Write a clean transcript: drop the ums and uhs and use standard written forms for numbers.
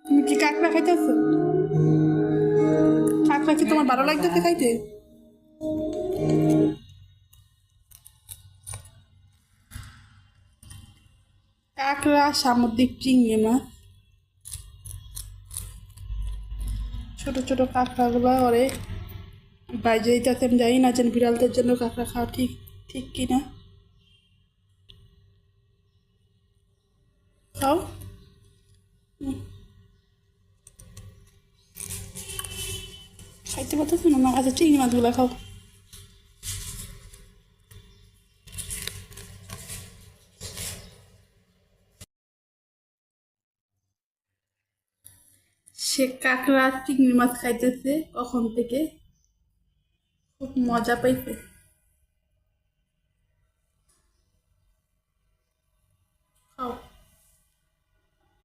তুমি কি কাঁকড়া খাইতেছো? কাঁকড়া কি তোমার ভালো লাগতেছে খাইতে? কাঁকড়া, সামুদ্রিক চিংড়ি মাছ, ছোট ছোট কাঁকড়াগুলো ওরে বাইরে যেতে আমি যাই না, যেন বিড়ালদের জন্য কাঁকড়া খাওয়া ঠিক ঠিক কিনা। খাও। খাইতে পারতেছো না? আচ্ছা, চিংড়ি মাছগুলো খাও। সে কাঁকড়া চিংড়ি মাছ খাইতেছে কখন থেকে, খুব মজা পাইছে।